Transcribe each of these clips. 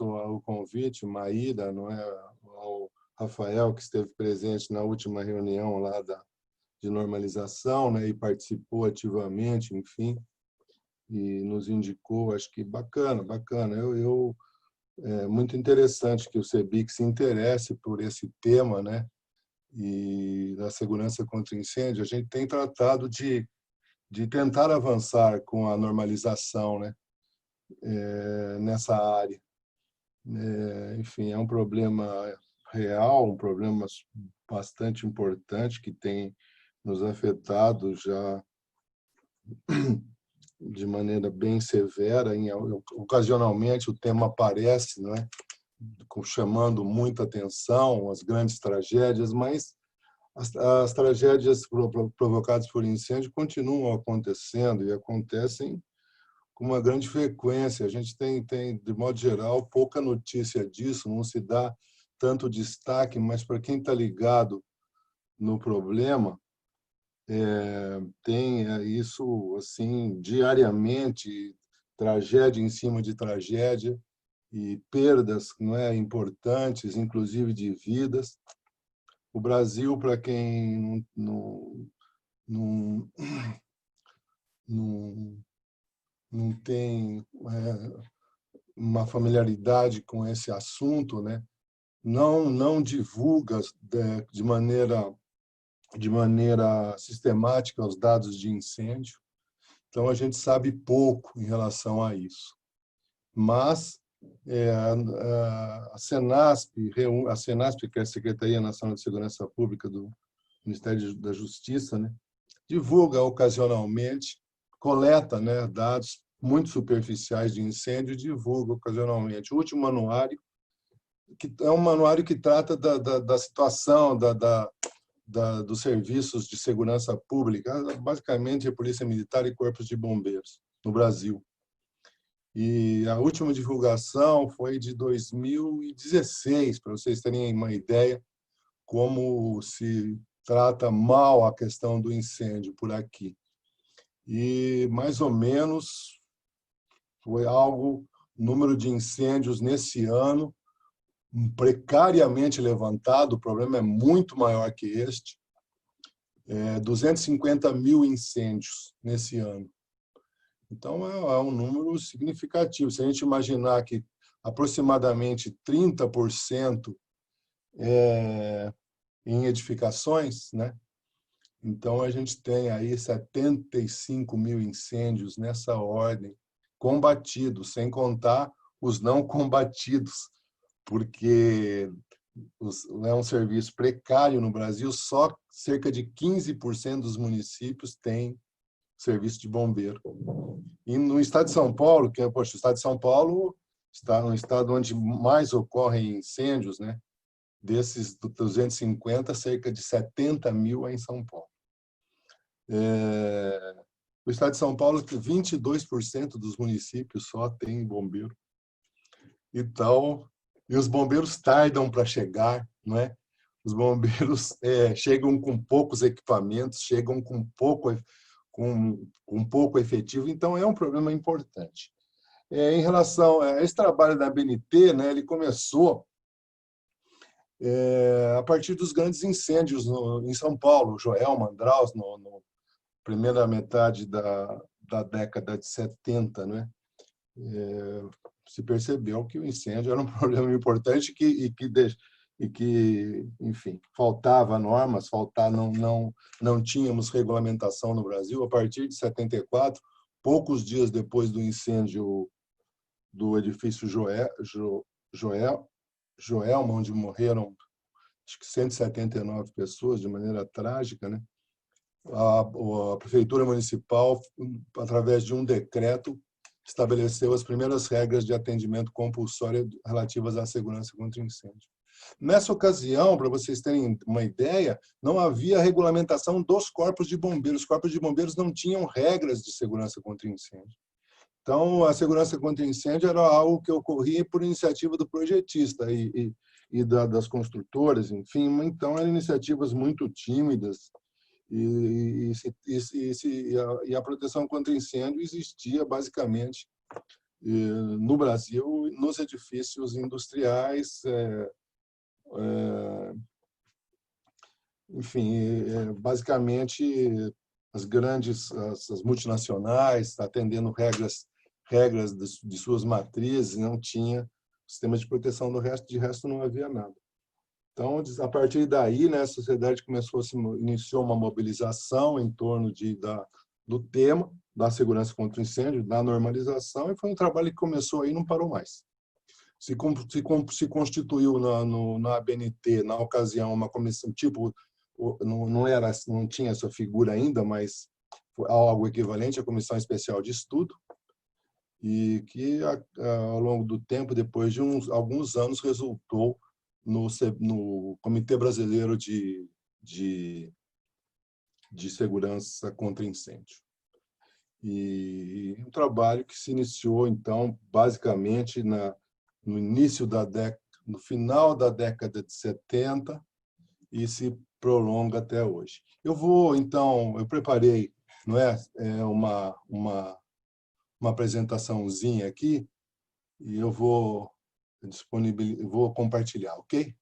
ao convite, Maíra, não é, ao Rafael, que esteve presente na última reunião lá de normalização, né, e participou ativamente, enfim, e nos indicou, acho que bacana, bacana. É muito interessante que o CEBIC se interesse por esse tema, né, e da segurança contra incêndio. A gente tem tratado de tentar avançar com a normalização, né, nessa área. Enfim, é um problema real, um problema bastante importante que tem nos afetado já de maneira bem severa. Ocasionalmente o tema aparece, não é? Chamando muita atenção, as grandes tragédias, mas as tragédias provocadas por incêndio continuam acontecendo e acontecem com uma grande frequência. A gente tem, de modo geral, pouca notícia disso, não se dá tanto destaque, mas para quem está ligado no problema, tem isso assim diariamente, tragédia em cima de tragédia e perdas, não é, importantes, inclusive de vidas. O Brasil, para quem não, não, não tem uma familiaridade com esse assunto, né, não divulga de maneira sistemática os dados de incêndio. Então a gente sabe pouco em relação a isso. Mas a Senasp, que é a Secretaria Nacional de Segurança Pública do Ministério da Justiça, né, divulga ocasionalmente, coleta, né, dados muito superficiais de incêndio, divulga ocasionalmente. O último anuário, que é um manuário que trata da situação dos serviços de segurança pública, basicamente a Polícia Militar e Corpos de Bombeiros no Brasil. E a última divulgação foi de 2016, para vocês terem uma ideia como se trata mal a questão do incêndio por aqui. E, mais ou menos, foi algo, o número de incêndios nesse ano, precariamente levantado, o problema é muito maior que este, 250 mil incêndios nesse ano. Então, é um número significativo. Se a gente imaginar que aproximadamente 30% é em edificações, né? Então, a gente tem aí 75 mil incêndios nessa ordem, combatidos, sem contar os não combatidos, porque é um serviço precário no Brasil, só cerca de 15% dos municípios têm serviço de bombeiro. E no estado de São Paulo, que poxa, o estado de São Paulo está um estado onde mais ocorrem incêndios, né? Desses 250, cerca de 70 mil é em São Paulo. O estado de São Paulo, 22% dos municípios só tem bombeiro. Então, e os bombeiros tardam para chegar, não é? Os bombeiros chegam com poucos equipamentos, chegam com pouco efetivo, então é um problema importante. Em relação a esse trabalho da ABNT, né, ele começou a partir dos grandes incêndios em São Paulo, Joelma, Andraus, na primeira metade da década de 70, né? Se percebeu que o incêndio era um problema importante e que, enfim, faltava normas, não tínhamos regulamentação no Brasil. A partir de 74, poucos dias depois do incêndio do edifício Joelma, onde morreram acho que 179 pessoas de maneira trágica, né? A Prefeitura Municipal, através de um decreto, estabeleceu as primeiras regras de atendimento compulsório relativas à segurança contra incêndio. Nessa ocasião, para vocês terem uma ideia, não havia regulamentação dos corpos de bombeiros. Os corpos de bombeiros não tinham regras de segurança contra incêndio. Então, a segurança contra incêndio era algo que ocorria por iniciativa do projetista e das construtoras, enfim. Então, eram iniciativas muito tímidas e a proteção contra incêndio existia basicamente no Brasil, nos edifícios industriais, enfim, basicamente as multinacionais, atendendo regras de suas matrizes, não tinha sistema de proteção de resto não havia nada. Então, a partir daí, né, a sociedade iniciou uma mobilização em torno do tema da segurança contra o incêndio, da normalização, e foi um trabalho que começou aí e não parou mais. Se constituiu na ABNT, na ocasião, uma comissão, tipo, não tinha essa figura ainda, mas foi algo equivalente à Comissão Especial de Estudo, e que, ao longo do tempo, depois de alguns anos, resultou no Comitê Brasileiro de Segurança contra Incêndio. E um trabalho que se iniciou, então, basicamente, no início no final da década de 70 e se prolonga até hoje. Eu preparei, não é, uma apresentaçãozinha aqui e eu vou compartilhar, ok?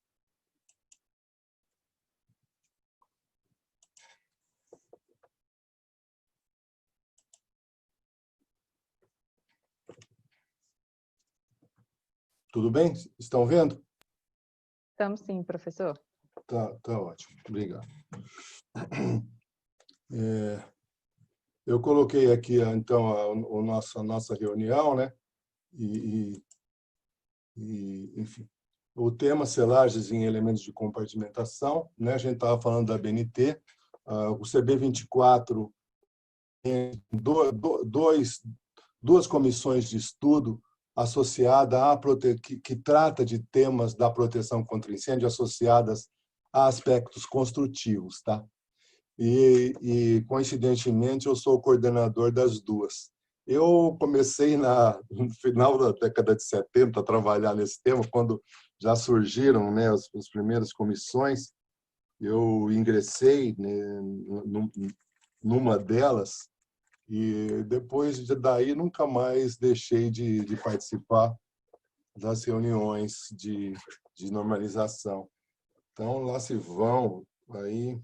Tudo bem? Estão vendo? Estamos sim, professor. Tá ótimo. Obrigado. Eu coloquei aqui, então, a nossa reunião, né? Enfim, o tema selagens em elementos de compartimentação, né? A gente estava falando da BNT, o CB24 tem duas comissões de estudo associada que trata de temas da proteção contra incêndio associadas a aspectos construtivos, tá? E coincidentemente eu sou o coordenador das duas. Eu comecei no final da década de 70 a trabalhar nesse tema, quando já surgiram, né, as primeiras comissões. Eu ingressei, né, numa delas e depois daí nunca mais deixei de participar das reuniões de normalização. Então, lá se vão aí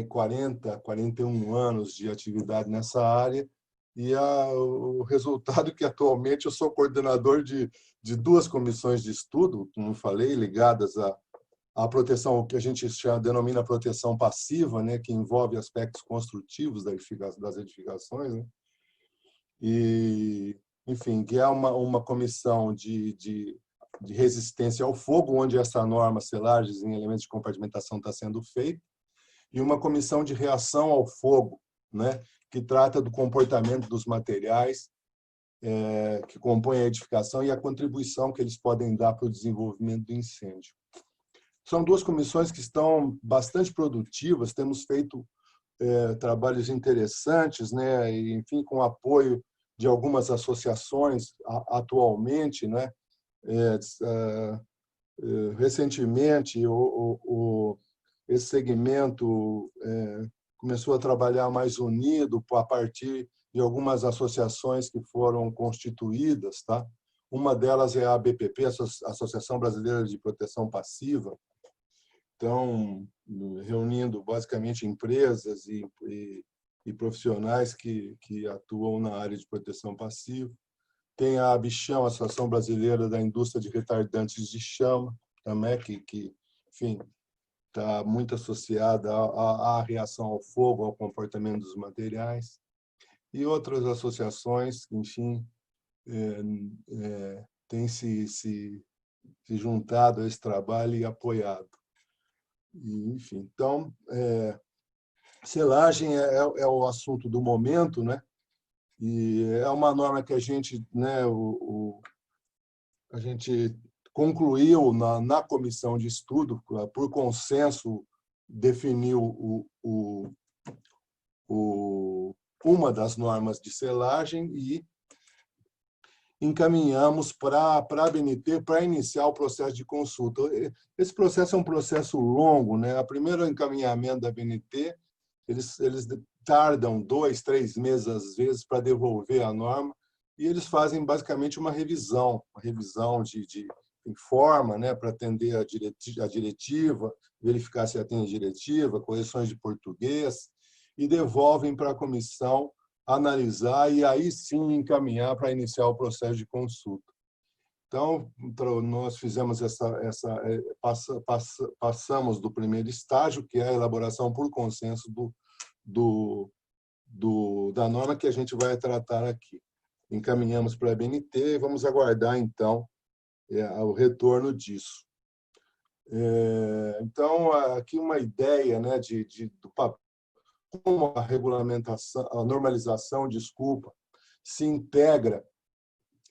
41 anos de atividade nessa área, e o resultado é que atualmente eu sou coordenador de duas comissões de estudo, como falei, ligadas à proteção, o que a gente denomina proteção passiva, né, que envolve aspectos construtivos das edificações, né? E, enfim, que é uma comissão de resistência ao fogo, onde essa norma selagens em elementos de compartimentação está sendo feita, e uma comissão de reação ao fogo, né, que trata do comportamento dos materiais que compõem a edificação e a contribuição que eles podem dar para o desenvolvimento do incêndio. São duas comissões que estão bastante produtivas, temos feito trabalhos interessantes, né, e, enfim, com apoio de algumas associações atualmente, né, recentemente esse segmento começou a trabalhar mais unido a partir de algumas associações que foram constituídas, tá? Uma delas é a ABPP, Associação Brasileira de Proteção Passiva. Então, reunindo basicamente empresas e profissionais que atuam na área de proteção passiva. Tem a ABICHAM, Associação Brasileira da Indústria de Retardantes de Chama, também, que enfim, está muito associada à reação ao fogo, ao comportamento dos materiais. E outras associações, enfim, têm se juntado a esse trabalho e apoiado. E, enfim, então, selagem é o assunto do momento, né? E é uma norma que a gente, né, a gente concluiu na comissão de estudo, por consenso, definiu uma das normas de selagem e encaminhamos para a BNT para iniciar o processo de consulta. Esse processo é um processo longo, né? O primeiro encaminhamento da BNT, eles tardam 2, 3 meses, às vezes, para devolver a norma, e eles fazem basicamente uma revisão em forma, né, para atender a diretiva, verificar se atende a diretiva, correções de português, e devolvem para a comissão analisar e aí sim encaminhar para iniciar o processo de consulta. Então, nós fizemos passamos do primeiro estágio, que é a elaboração por consenso da norma que a gente vai tratar aqui. Encaminhamos para a ABNT e vamos aguardar, então, o retorno disso. Então, aqui uma ideia, né, do como a regulamentação, a normalização, desculpa, se integra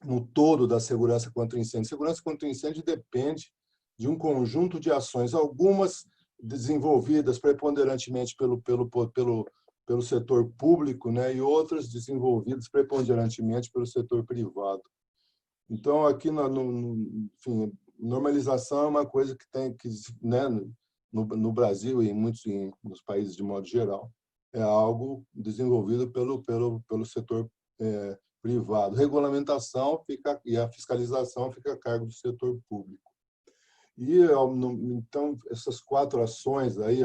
no todo da segurança contra incêndio. Segurança contra incêndio depende de um conjunto de ações, algumas desenvolvidas preponderantemente pelo setor público, né, e outras desenvolvidas preponderantemente pelo setor privado. Então, aqui, enfim, normalização é uma coisa que tem que, né, no Brasil e nos países de modo geral, é algo desenvolvido pelo setor privado. Regulamentação e a fiscalização fica a cargo do setor público. E, então, essas 4 ações aí,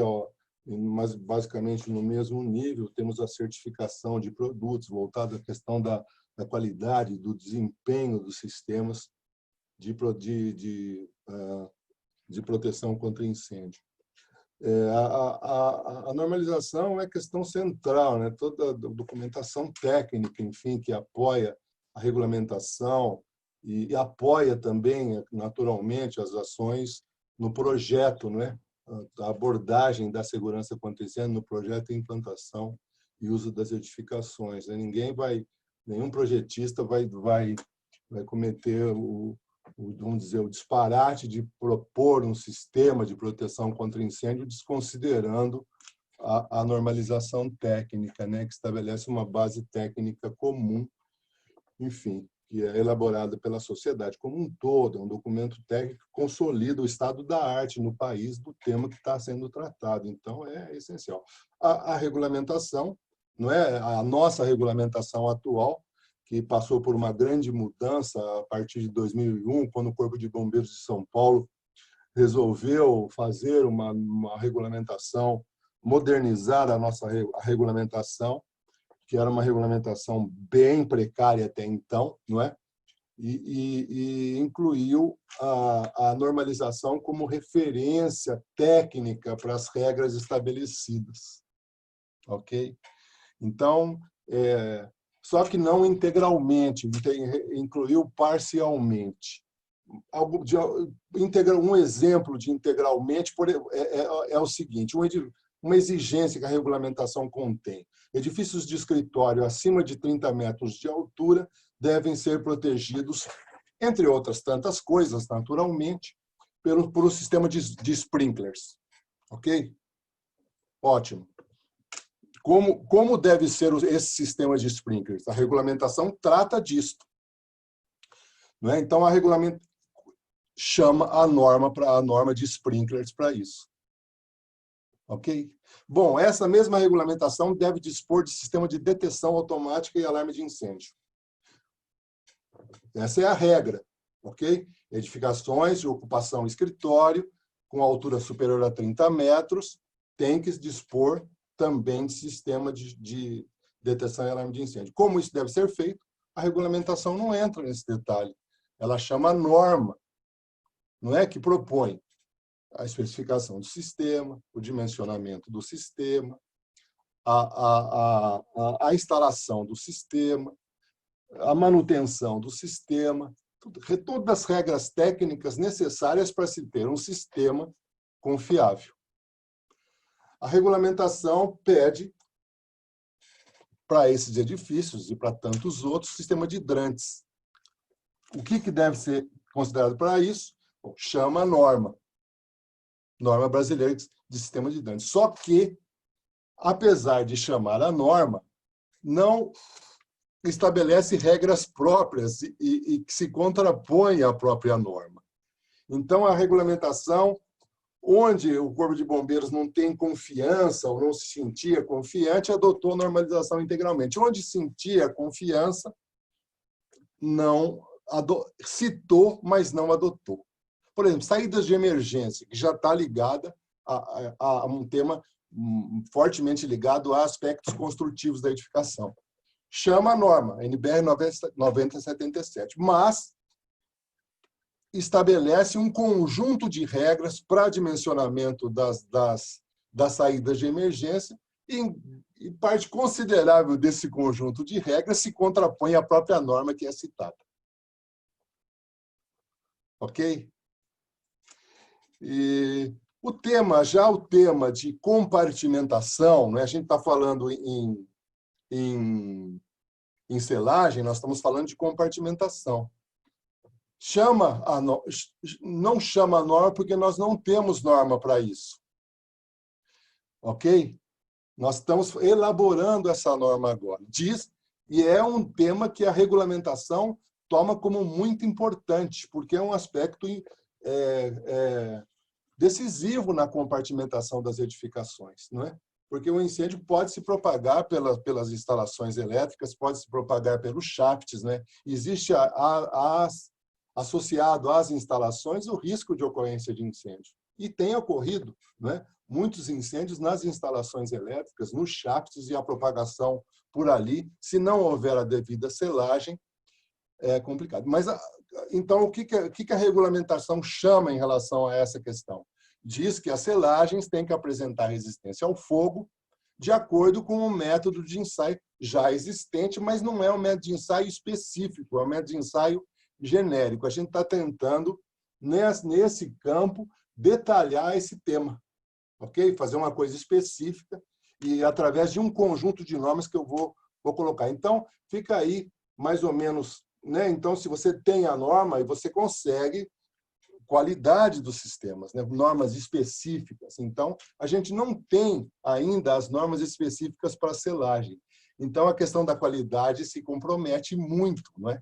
mas basicamente no mesmo nível, temos a certificação de produtos voltada à questão da qualidade, do desempenho dos sistemas de proteção contra incêndio. A normalização é questão central, né? Toda a documentação técnica, enfim, que apoia a regulamentação e apoia também, naturalmente, as ações no projeto, né? A abordagem da segurança contra incêndio no projeto de implantação e uso das edificações. Nenhum projetista vai cometer vamos dizer, o disparate de propor um sistema de proteção contra incêndio desconsiderando a normalização técnica, né, que estabelece uma base técnica comum, enfim, que é elaborada pela sociedade como um todo, é um documento técnico que consolida o estado da arte no país do tema que está sendo tratado. Então, é essencial. A regulamentação, não é a nossa regulamentação atual, que passou por uma grande mudança a partir de 2001, quando o Corpo de Bombeiros de São Paulo resolveu fazer uma regulamentação, modernizar a regulamentação, que era uma regulamentação bem precária até então, não é? E incluiu a normalização como referência técnica para as regras estabelecidas. Ok? Então, só que não integralmente, incluiu parcialmente. Um exemplo de integralmente é o seguinte: uma exigência que a regulamentação contém. Edifícios de escritório acima de 30 metros de altura devem ser protegidos, entre outras tantas coisas, naturalmente, por um sistema de sprinklers. Ok? Ótimo. Como deve ser esse sistema de sprinklers? A regulamentação trata disso. Não é? Então, a regulamentação chama a norma de sprinklers para isso. Ok? Bom, essa mesma regulamentação deve dispor de sistema de detecção automática e alarme de incêndio. Essa é a regra. Ok? Edificações de ocupação escritório, com altura superior a 30 metros, tem que dispor também de sistema de detecção e alarme de incêndio. Como isso deve ser feito, a regulamentação não entra nesse detalhe. Ela chama a norma, não é que propõe a especificação do sistema, o dimensionamento do sistema, a instalação do sistema, a manutenção do sistema, todas as regras técnicas necessárias para se ter um sistema confiável. A regulamentação pede, para esses edifícios e para tantos outros, sistema de hidrantes. O que deve ser considerado para isso? Bom, chama a norma brasileira de sistema de hidrantes. Só que, apesar de chamar a norma, não estabelece regras próprias e que se contrapõem à própria norma. Então, a regulamentação, onde o Corpo de Bombeiros não tem confiança ou não se sentia confiante, adotou a normalização integralmente. Onde sentia confiança, não citou, mas não adotou. Por exemplo, saídas de emergência, que já está ligada a um tema fortemente ligado a aspectos construtivos da edificação. Chama a norma, NBR 9077, mas estabelece um conjunto de regras para dimensionamento das saídas de emergência e parte considerável desse conjunto de regras se contrapõe à própria norma que é citada. Ok? E o tema de compartimentação, né? A gente está falando em selagem, nós estamos falando de compartimentação. Não chama a norma porque nós não temos norma para isso. Ok? Nós estamos elaborando essa norma agora. E é um tema que a regulamentação toma como muito importante, porque é um aspecto decisivo na compartimentação das edificações, não é? Porque o incêndio pode se propagar pelas instalações elétricas, pode se propagar pelos shafts, né? Existe associado às instalações o risco de ocorrência de incêndio. E tem ocorrido, né, muitos incêndios nas instalações elétricas, nos shafts, e a propagação por ali, se não houver a devida selagem, é complicado. Mas, então, o que a regulamentação chama em relação a essa questão? Diz que as selagens têm que apresentar resistência ao fogo de acordo com o método de ensaio já existente, mas não é um método de ensaio específico, é um método de ensaio genérico. A gente está tentando, nesse campo, detalhar esse tema, ok? Fazer uma coisa específica e através de um conjunto de normas que eu vou colocar. Então, fica aí mais ou menos, né? Então, se você tem a norma, você consegue qualidade dos sistemas, né? Normas específicas. Então, a gente não tem ainda as normas específicas para selagem. Então, a questão da qualidade se compromete muito, não é?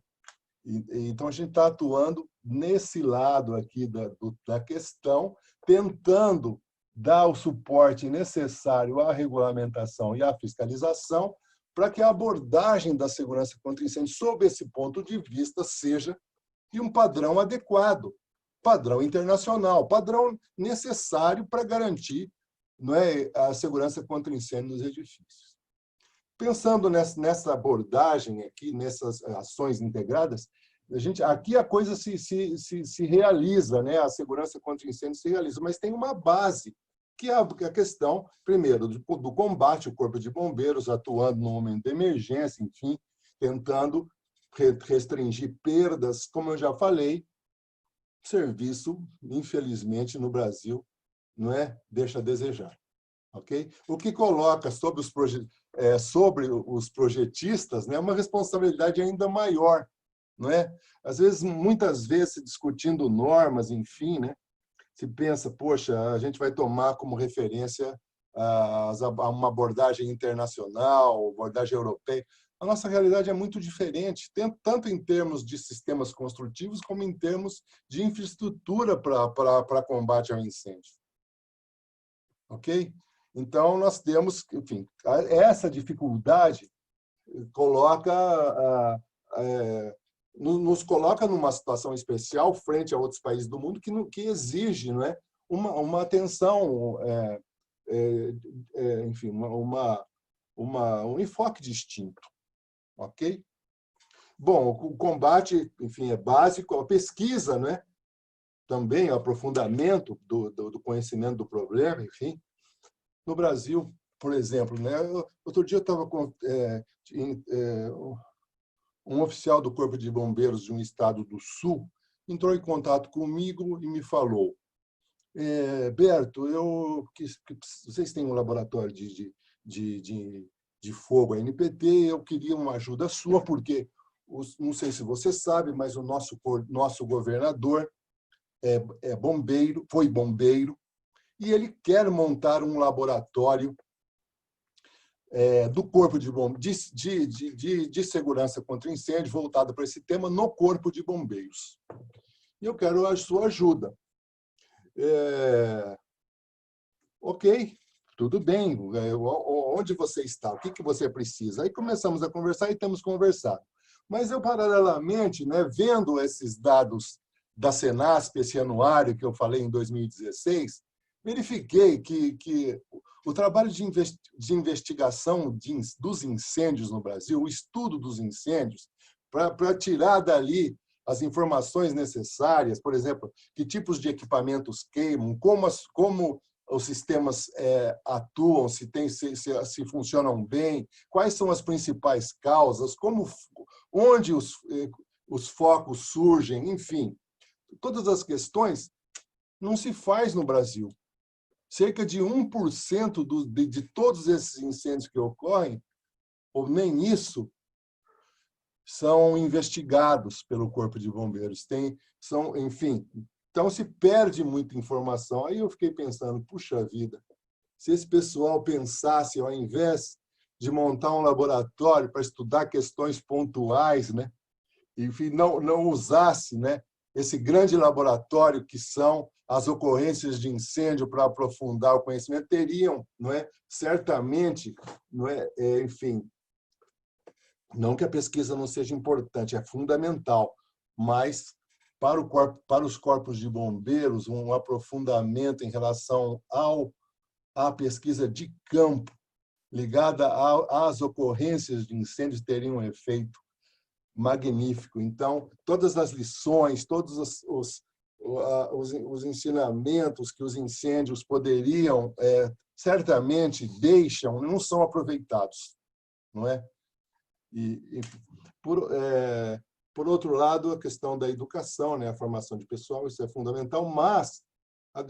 Então, a gente está atuando nesse lado aqui da questão, tentando dar o suporte necessário à regulamentação e à fiscalização para que a abordagem da segurança contra incêndio, sob esse ponto de vista, seja de um padrão adequado, padrão internacional, padrão necessário para garantir, não é, a segurança contra incêndio nos edifícios. Pensando nessa abordagem aqui, nessas ações integradas, aqui a coisa se realiza, né? A segurança contra incêndio se realiza, mas tem uma base, que é a questão, primeiro, do combate, o Corpo de Bombeiros atuando no momento de emergência, enfim, tentando restringir perdas, como eu já falei. Serviço, infelizmente, no Brasil, não é? Deixa a desejar. Okay? O que coloca sobre os projetistas, né, uma responsabilidade ainda maior, não é? Às vezes, muitas vezes, discutindo normas, enfim, né, se pensa, poxa, a gente vai tomar como referência uma abordagem internacional, abordagem europeia. A nossa realidade é muito diferente, tanto em termos de sistemas construtivos, como em termos de infraestrutura para combate ao incêndio. Ok? Então, nós temos, enfim, essa dificuldade nos coloca numa situação especial frente a outros países do mundo que exige, não é, uma atenção, enfim, um enfoque distinto. Ok? Bom, o combate, enfim, é básico, a pesquisa, né? Também o aprofundamento do conhecimento do problema, enfim. No Brasil, por exemplo, né? Outro dia eu estava com um oficial do Corpo de Bombeiros de um estado do Sul, entrou em contato comigo e me falou: Berto, vocês têm um laboratório de fogo, a NPT, eu queria uma ajuda sua, porque, não sei se você sabe, mas o nosso governador foi bombeiro, e ele quer montar um laboratório do Corpo de Bombeiros, de segurança contra incêndio, voltado para esse tema, no Corpo de Bombeiros. E eu quero a sua ajuda. Ok, tudo bem, onde você está? O que você precisa? Aí começamos a conversar e temos conversado. Mas eu, paralelamente, né, vendo esses dados da Senasp, esse anuário que eu falei em 2016, verifiquei que o trabalho de investigação dos incêndios no Brasil, o estudo dos incêndios, para tirar dali as informações necessárias, por exemplo, que tipos de equipamentos queimam, como os sistemas atuam, se funcionam bem, quais são as principais causas, onde os focos surgem, enfim. Todas as questões não se faz no Brasil. Cerca de 1% de todos esses incêndios que ocorrem, ou nem isso, são investigados pelo Corpo de Bombeiros. Enfim, então se perde muita informação. Aí eu fiquei pensando, puxa vida, se esse pessoal pensasse, ao invés de montar um laboratório para estudar questões pontuais, né, enfim, não usasse, né, esse grande laboratório que são as ocorrências de incêndio para aprofundar o conhecimento, teriam, não é, certamente, não é, enfim, não que a pesquisa não seja importante, é fundamental, mas para os corpos de bombeiros, um aprofundamento em relação à pesquisa de campo, ligada às ocorrências de incêndios, teria um efeito magnífico. Então, todas as lições, todos os ensinamentos que os incêndios poderiam, certamente deixam, não são aproveitados, não é? E por outro lado, a questão da educação, né, a formação de pessoal, isso é fundamental, mas um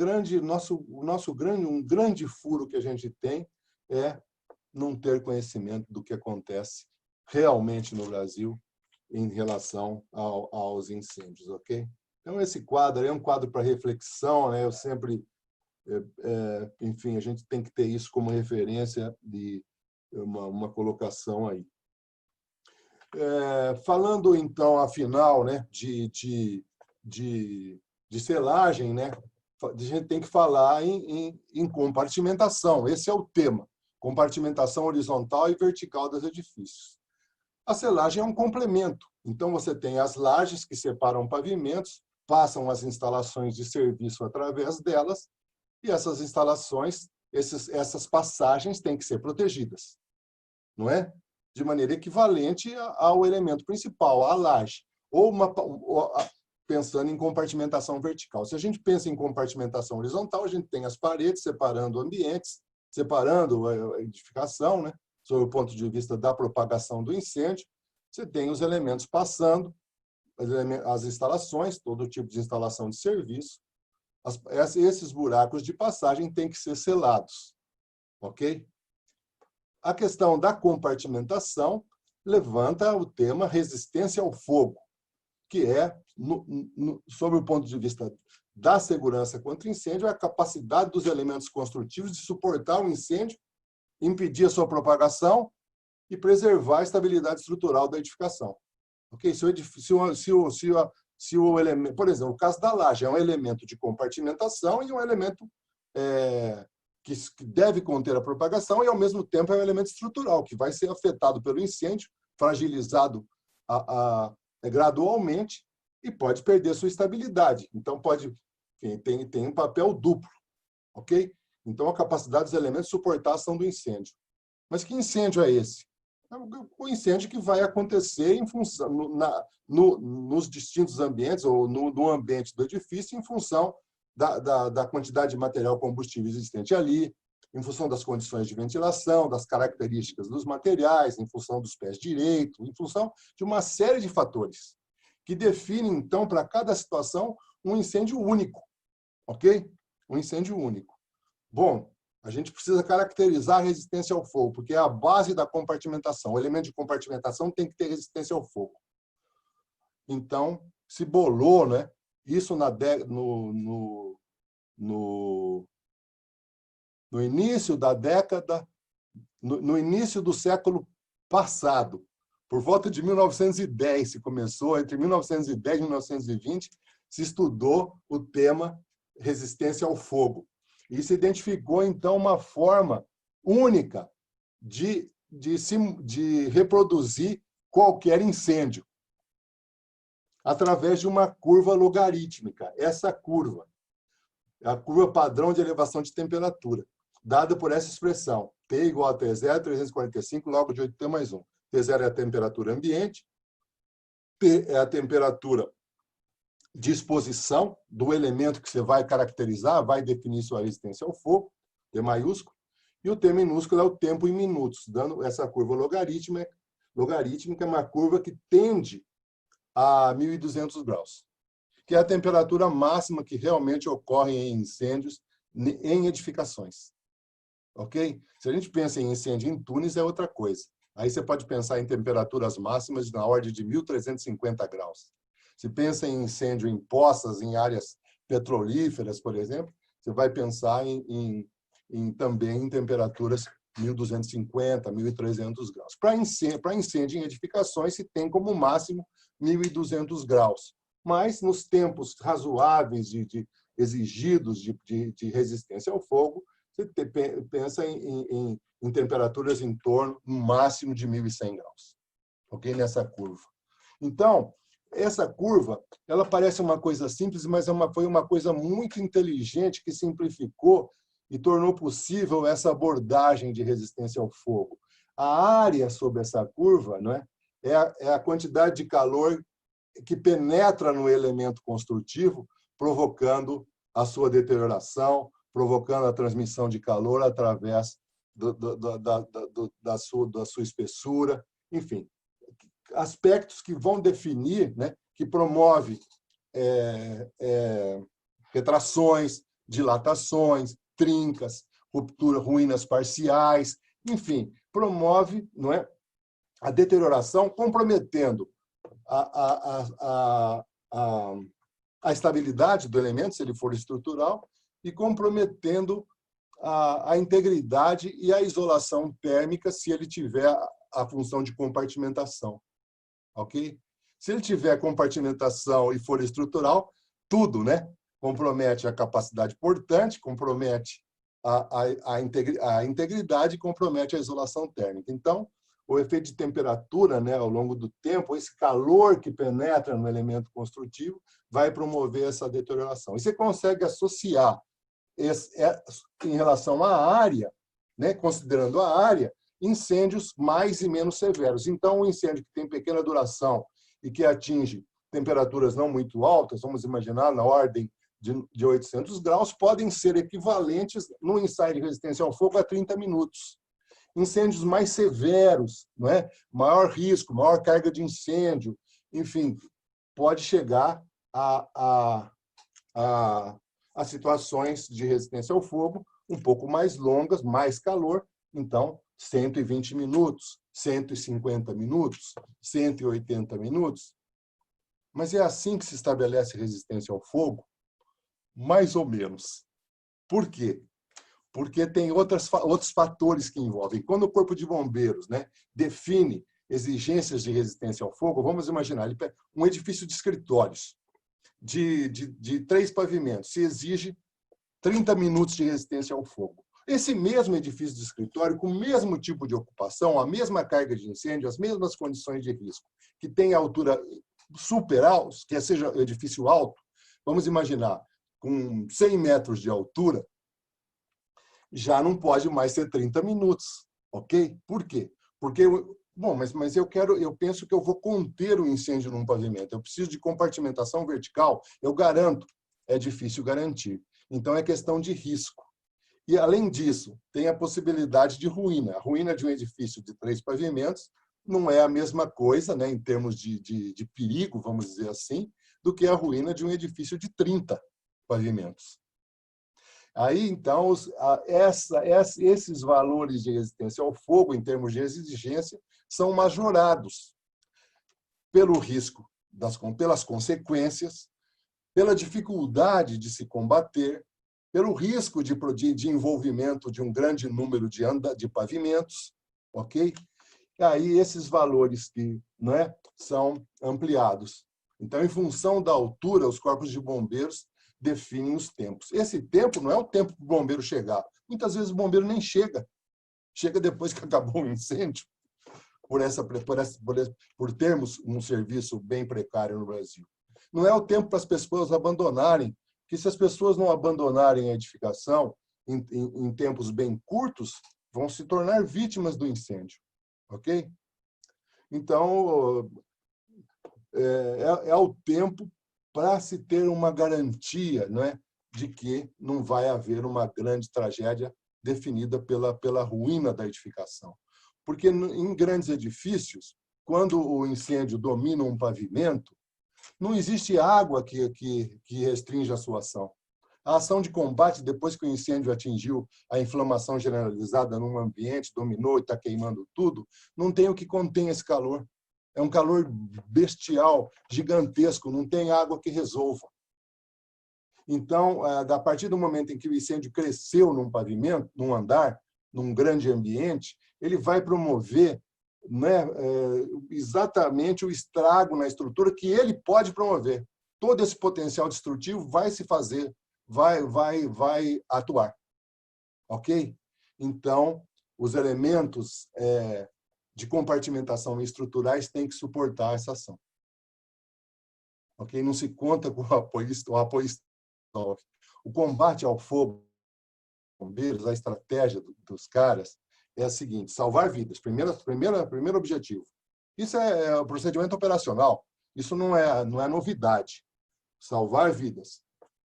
grande furo que a gente tem é não ter conhecimento do que acontece realmente no Brasil em relação aos incêndios, ok? Então, esse quadro é um quadro para reflexão, né? Eu sempre, enfim, a gente tem que ter isso como referência de uma colocação aí. Falando, então, afinal, né, de selagem, né, a gente tem que falar em compartimentação. Esse é o tema, compartimentação horizontal e vertical dos edifícios. A selagem é um complemento. Então, você tem as lajes que separam pavimentos, passam as instalações de serviço através delas, e essas instalações, essas passagens têm que ser protegidas, não é? De maneira equivalente ao elemento principal, à laje, pensando em compartimentação vertical. Se a gente pensa em compartimentação horizontal, a gente tem as paredes separando ambientes, separando a edificação, né? Sob o ponto de vista da propagação do incêndio, você tem os elementos passando, as instalações, todo tipo de instalação de serviço. Esses buracos de passagem têm que ser selados, ok? A questão da compartimentação levanta o tema resistência ao fogo, que é, sob o ponto de vista da segurança contra incêndio, a capacidade dos elementos construtivos de suportar o incêndio, impedir a sua propagação e preservar a estabilidade estrutural da edificação. Okay? Se o elemento, por exemplo, o caso da laje é um elemento de compartimentação e um elemento que deve conter a propagação e, ao mesmo tempo, é um elemento estrutural, que vai ser afetado pelo incêndio, fragilizado gradualmente e pode perder sua estabilidade. Então, tem um papel duplo. Ok? Então, a capacidade dos elementos suportar a ação do incêndio. Mas que incêndio é esse? É o incêndio que vai acontecer em função, nos distintos ambientes, ou no ambiente do edifício, em função da quantidade de material combustível existente ali, em função das condições de ventilação, das características dos materiais, em função dos pés direitos, em função de uma série de fatores que definem, então, para cada situação, um incêndio único. Ok? Um incêndio único. Bom, a gente precisa caracterizar a resistência ao fogo, porque é a base da compartimentação. O elemento de compartimentação tem que ter resistência ao fogo. Então, se bolou, né, isso no início da década, no início do século passado, por volta de 1910 se começou, entre 1910 e 1920, se estudou o tema resistência ao fogo. E se identificou, então, uma forma única de reproduzir qualquer incêndio através de uma curva logarítmica. Essa curva é a curva padrão de elevação de temperatura, dada por essa expressão, T igual a T0, 345, log de 8T mais 1. T0 é a temperatura ambiente, T é a temperatura de exposição do elemento que você vai caracterizar, vai definir sua resistência ao fogo, T maiúsculo, e o T minúsculo é o tempo em minutos, dando essa curva logarítmica, é uma curva que tende a 1.200 graus, que é a temperatura máxima que realmente ocorre em incêndios em edificações. Ok? Se a gente pensa em incêndio em túneis, é outra coisa. Aí você pode pensar em temperaturas máximas na ordem de 1.350 graus. Se pensa em incêndio em poças, em áreas petrolíferas, por exemplo, você vai pensar também em temperaturas 1.250, 1.300 graus. Para incêndio em edificações, se tem como máximo 1.200 graus. Mas, nos tempos razoáveis exigidos de resistência ao fogo, você pensa em temperaturas em torno, no máximo, de 1.100 graus. Ok? Nessa curva. Então, essa curva, ela parece uma coisa simples, mas foi uma coisa muito inteligente que simplificou e tornou possível essa abordagem de resistência ao fogo. A área sobre essa curva, não é? É a quantidade de calor que penetra no elemento construtivo, provocando a sua deterioração, provocando a transmissão de calor através da sua espessura, enfim, aspectos que vão definir, né, que promove retrações, dilatações, trincas, ruptura, ruínas parciais, enfim, promove, não é, a deterioração, comprometendo a estabilidade do elemento, se ele for estrutural, e comprometendo a integridade e a isolação térmica, se ele tiver a função de compartimentação. Ok? Se ele tiver compartimentação e for estrutural, tudo, né? Compromete a capacidade portante, compromete a integridade e compromete a isolação térmica. Então, o efeito de temperatura, né, ao longo do tempo, esse calor que penetra no elemento construtivo, vai promover essa deterioração. E você consegue associar, em relação à área, né, considerando a área, incêndios mais e menos severos. Então, um incêndio que tem pequena duração e que atinge temperaturas não muito altas, vamos imaginar na ordem de 800 graus, podem ser equivalentes no ensaio de resistência ao fogo a 30 minutos. Incêndios mais severos, não é? Maior risco, maior carga de incêndio, enfim, pode chegar a situações de resistência ao fogo um pouco mais longas, mais calor, então 120 minutos, 150 minutos, 180 minutos. Mas é assim que se estabelece resistência ao fogo? Mais ou menos. Por quê? Porque tem outros fatores que envolvem. Quando o Corpo de Bombeiros, né, define exigências de resistência ao fogo, vamos imaginar, um edifício de escritórios de 3 pavimentos, se exige 30 minutos de resistência ao fogo. Esse mesmo edifício de escritório, com o mesmo tipo de ocupação, a mesma carga de incêndio, as mesmas condições de risco, que tem altura super alta, que seja edifício alto, vamos imaginar, com 100 metros de altura, já não pode mais ser 30 minutos, ok? Por quê? Porque, bom, mas eu penso que eu vou conter o incêndio num pavimento, eu preciso de compartimentação vertical, eu garanto, é difícil garantir. Então, é questão de risco. E, além disso, tem a possibilidade de ruína. A ruína de um edifício de 3 pavimentos não é a mesma coisa, né, em termos de perigo, vamos dizer assim, do que a ruína de um edifício de 30 pavimentos. Aí, então, esses valores de resistência ao fogo, em termos de exigência, são majorados pelo risco, pelas consequências, pela dificuldade de se combater, pelo risco de envolvimento de um grande número de pavimentos, ok? E aí esses valores que, não é, são ampliados. Então, em função da altura, os corpos de bombeiros definem os tempos. Esse tempo não é o tempo para o bombeiro chegar. Muitas vezes o bombeiro nem chega. Chega depois que acabou o incêndio. por termos um serviço bem precário no Brasil. Não é o tempo para as pessoas abandonarem, porque se as pessoas não abandonarem a edificação em tempos bem curtos, vão se tornar vítimas do incêndio, ok? Então, é o tempo para se ter uma garantia, não é, de que não vai haver uma grande tragédia definida pela ruína da edificação. Porque em grandes edifícios, quando o incêndio domina um pavimento, não existe água que restringe a sua ação. A ação de combate, depois que o incêndio atingiu a inflamação generalizada num ambiente, dominou e está queimando tudo, não tem o que contém esse calor. É um calor bestial, gigantesco, não tem água que resolva. Então, a partir do momento em que o incêndio cresceu num pavimento, num andar, num grande ambiente, ele vai promover, né, exatamente o estrago na estrutura que ele pode promover. Todo esse potencial destrutivo vai se fazer, vai atuar. Ok? Então, os elementos de compartimentação estruturais têm que suportar essa ação. Ok? Não se conta com o apoio. O combate ao fogo, bombeiros, a estratégia dos caras é a seguinte: salvar vidas. Primeiro objetivo. Isso é o procedimento operacional. Isso não é novidade. Salvar vidas.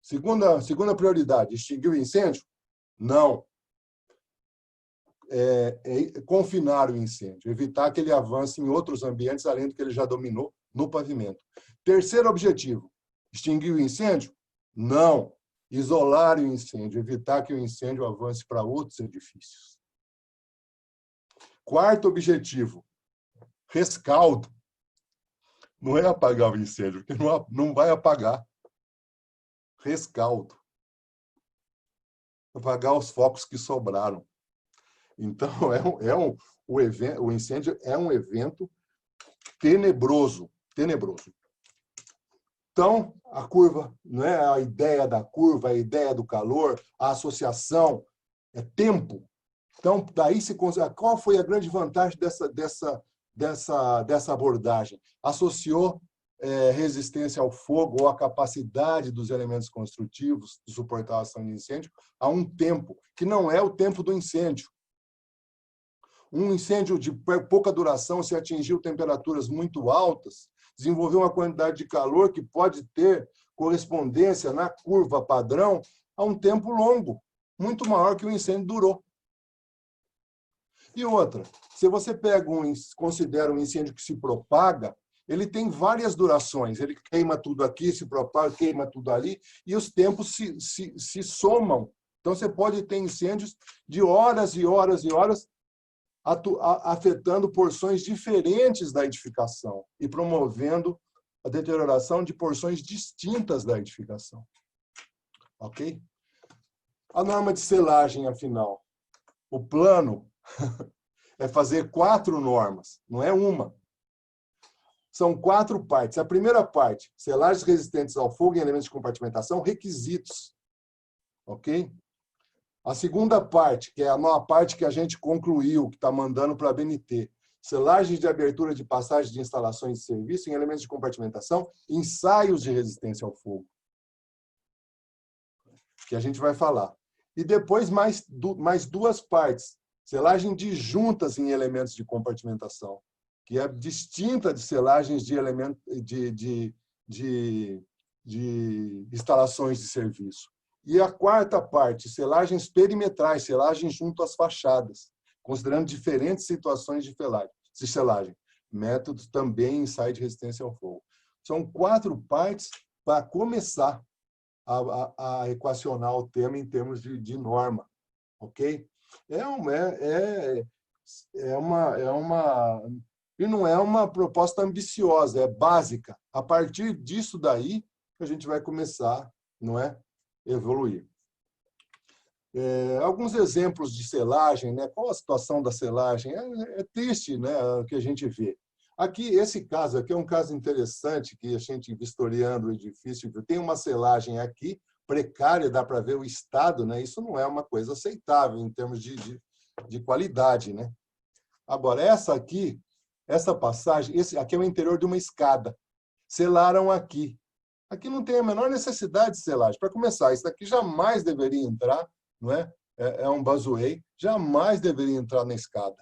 Segunda prioridade: extinguir o incêndio? Não. Confinar o incêndio, evitar que ele avance em outros ambientes, além do que ele já dominou no pavimento. Terceiro objetivo: extinguir o incêndio? Não. Isolar o incêndio, evitar que o incêndio avance para outros edifícios. Quarto objetivo: rescaldo. Não é apagar o incêndio, porque não vai apagar. Rescaldo. Apagar os focos que sobraram. Então, o incêndio é um evento tenebroso. Então, a curva, né, a ideia da curva, a ideia do calor, a associação, é tempo. Então, daí se considera qual foi a grande vantagem dessa abordagem. Associou resistência ao fogo ou a capacidade dos elementos construtivos de suportar a ação de incêndio a um tempo, que não é o tempo do incêndio. Um incêndio de pouca duração, se atingiu temperaturas muito altas, desenvolveu uma quantidade de calor que pode ter correspondência na curva padrão a um tempo longo, muito maior que o incêndio durou. E outra, se você considera um incêndio que se propaga, ele tem várias durações. Ele queima tudo aqui, se propaga, queima tudo ali, e os tempos se somam. Então, você pode ter incêndios de horas e horas e horas, afetando porções diferentes da edificação e promovendo a deterioração de porções distintas da edificação. Ok? A norma de selagem, afinal. O plano é fazer 4 normas, não é uma. São 4 partes. A primeira parte, selagens resistentes ao fogo e elementos de compartimentação, requisitos. Ok? A segunda parte, que é a parte que a gente concluiu, que está mandando para a BNT, selagens de abertura de passagem de instalações de serviço em elementos de compartimentação, ensaios de resistência ao fogo, que a gente vai falar. E depois mais 2 partes, selagem de juntas em elementos de compartimentação, que é distinta de selagens de elementos de instalações de serviço. E a quarta parte, selagens perimetrais, selagens junto às fachadas, considerando diferentes situações de selagem. Métodos também ensaio de resistência ao fogo. São 4 partes para começar a equacionar o tema em termos de norma. Ok? E não é uma proposta ambiciosa, é básica. A partir disso daí, a gente vai começar, não é? Evoluir. Alguns exemplos de selagem, né? Qual a situação da selagem? É triste, né, o que a gente vê. Aqui, esse caso aqui é um caso interessante, que a gente, vistoriando o edifício, tem uma selagem aqui, precária, dá para ver o estado, né? Isso não é uma coisa aceitável em termos de qualidade, né? Agora, essa aqui essa passagem, esse aqui é o interior de uma escada. Selaram aqui. Aqui não tem a menor necessidade de selagem. Para começar, isso daqui jamais deveria entrar, não é? É um busway, jamais deveria entrar na escada.